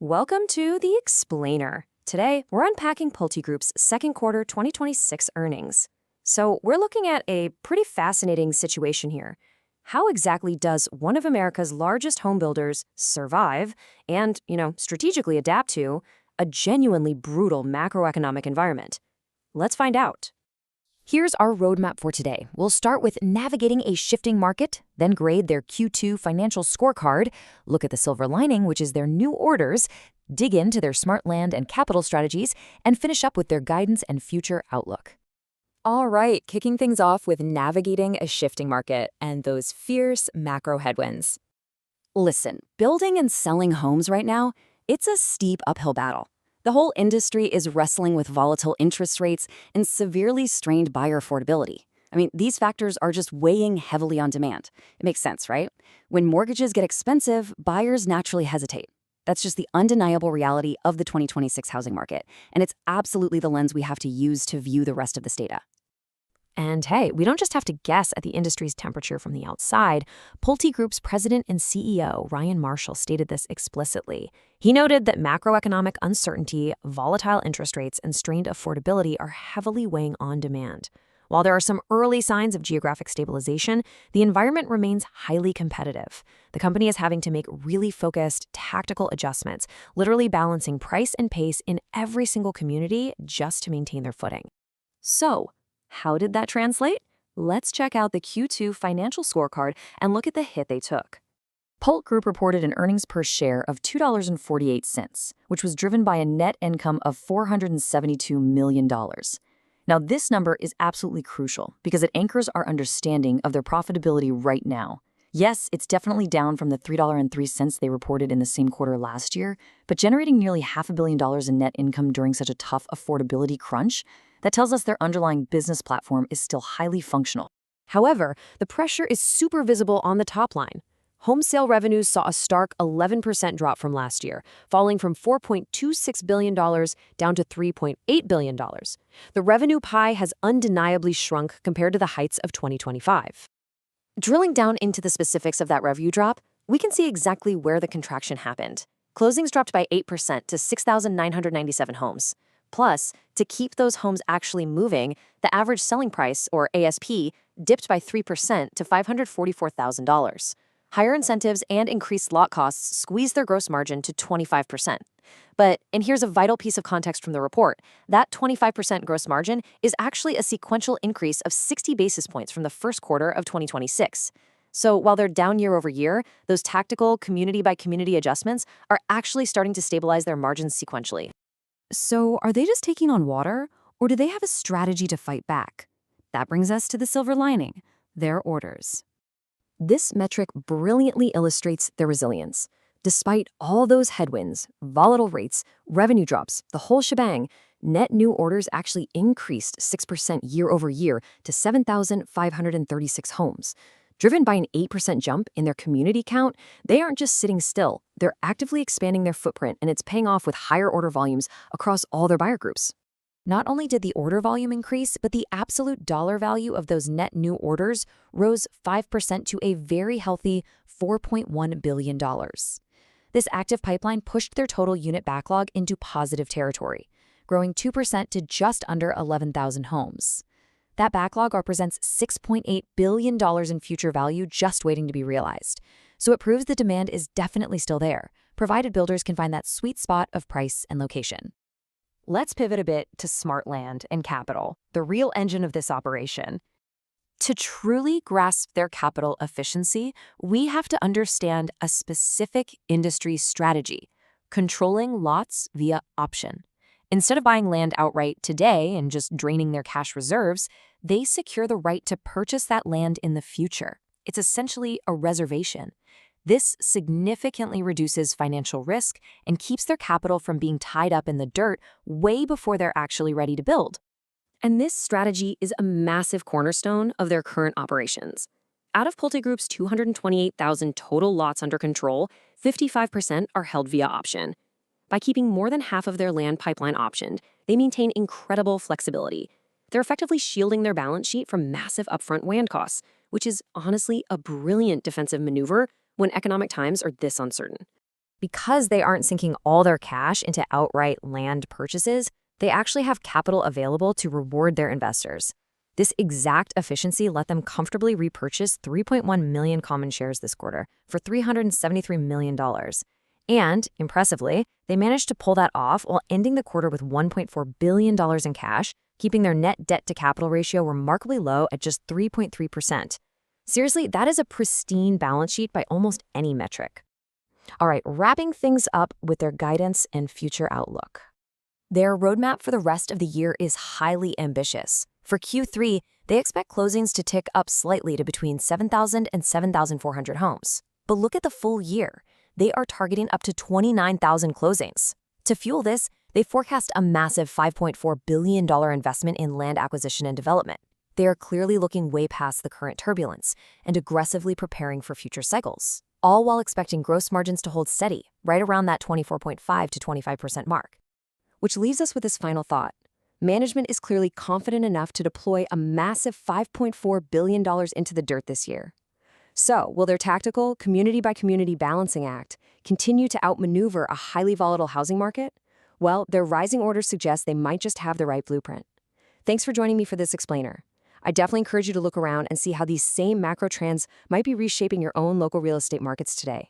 Welcome to The Explainer. Today, we're unpacking PulteGroup's second quarter 2026 earnings. So we're looking at a pretty fascinating situation here. How exactly does one of America's largest home builders survive and, strategically adapt to a genuinely brutal macroeconomic environment? Let's find out. Here's our roadmap for today. We'll start with navigating a shifting market, then grade their Q2 financial scorecard, look at the silver lining, which is their new orders, dig into their smart land and capital strategies, and finish up with their guidance and future outlook. All right, kicking things off with navigating a shifting market and those fierce macro headwinds. Listen, building and selling homes right now, it's a steep uphill battle. The whole industry is wrestling with volatile interest rates and severely strained buyer affordability. These factors are just weighing heavily on demand. It makes sense, right? When mortgages get expensive, buyers naturally hesitate. That's just the undeniable reality of the 2026 housing market, and it's absolutely the lens we have to use to view the rest of this data. And hey, we don't just have to guess at the industry's temperature from the outside. PulteGroup's president and CEO, Ryan Marshall, stated this explicitly. He noted that macroeconomic uncertainty, volatile interest rates, and strained affordability are heavily weighing on demand. While there are some early signs of geographic stabilization, the environment remains highly competitive. The company is having to make really focused, tactical adjustments, literally balancing price and pace in every single community just to maintain their footing. So, how did that translate? Let's check out the Q2 financial scorecard and look at the hit they took. PulteGroup reported an earnings per share of $2.48, which was driven by a net income of $472 million. Now, this number is absolutely crucial because it anchors our understanding of their profitability right now. Yes, it's definitely down from the $3.03 they reported in the same quarter last year, but generating nearly $500 million in net income during such a tough affordability crunch, that tells us their underlying business platform is still highly functional. However, the pressure is super visible on the top line. Home sale revenues saw a stark 11% drop from last year, falling from $4.26 billion down to $3.8 billion. The revenue pie has undeniably shrunk compared to the heights of 2025. Drilling down into the specifics of that revenue drop, we can see exactly where the contraction happened. Closings dropped by 8% to 6,997 homes. Plus, to keep those homes actually moving, the average selling price, or ASP, dipped by 3% to $544,000. Higher incentives and increased lot costs squeezed their gross margin to 25%. And here's a vital piece of context from the report, that 25% gross margin is actually a sequential increase of 60 basis points from the first quarter of 2026. So while they're down year over year, those tactical community-by-community adjustments are actually starting to stabilize their margins sequentially. So are they just taking on water, or do they have a strategy to fight back? That brings us to the silver lining, their orders. This metric brilliantly illustrates their resilience. Despite all those headwinds, volatile rates, revenue drops, the whole shebang, net new orders actually increased 6% year over year to 7,536 homes. Driven by an 8% jump in their community count, they aren't just sitting still. They're actively expanding their footprint, and it's paying off with higher order volumes across all their buyer groups. Not only did the order volume increase, but the absolute dollar value of those net new orders rose 5% to a very healthy $4.1 billion. This active pipeline pushed their total unit backlog into positive territory, growing 2% to just under 11,000 homes. That backlog represents $6.8 billion in future value just waiting to be realized. So it proves the demand is definitely still there, provided builders can find that sweet spot of price and location. Let's pivot a bit to smart land and capital, the real engine of this operation. To truly grasp their capital efficiency, we have to understand a specific industry strategy, controlling lots via option. Instead of buying land outright today and just draining their cash reserves, they secure the right to purchase that land in the future. It's essentially a reservation. This significantly reduces financial risk and keeps their capital from being tied up in the dirt way before they're actually ready to build. And this strategy is a massive cornerstone of their current operations. Out of PulteGroup's 228,000 total lots under control, 55% are held via option. By keeping more than half of their land pipeline optioned, they maintain incredible flexibility. They're effectively shielding their balance sheet from massive upfront land costs, which is honestly a brilliant defensive maneuver when economic times are this uncertain. Because they aren't sinking all their cash into outright land purchases, they actually have capital available to reward their investors. This exact efficiency let them comfortably repurchase 3.1 million common shares this quarter for $373 million. And, impressively, they managed to pull that off while ending the quarter with $1.4 billion in cash, keeping their net debt-to-capital ratio remarkably low at just 3.3%. Seriously, that is a pristine balance sheet by almost any metric. All right, wrapping things up with their guidance and future outlook. Their roadmap for the rest of the year is highly ambitious. For Q3, they expect closings to tick up slightly to between 7,000 and 7,400 homes. But look at the full year. They are targeting up to 29,000 closings. To fuel this, they forecast a massive $5.4 billion investment in land acquisition and development. They are clearly looking way past the current turbulence and aggressively preparing for future cycles, all while expecting gross margins to hold steady, right around that 24.5 to 25% mark. Which leaves us with this final thought. Management is clearly confident enough to deploy a massive $5.4 billion into the dirt this year. So, will their tactical, community-by-community balancing act continue to outmaneuver a highly volatile housing market? Well, their rising orders suggest they might just have the right blueprint. Thanks for joining me for this explainer. I definitely encourage you to look around and see how these same macro trends might be reshaping your own local real estate markets today.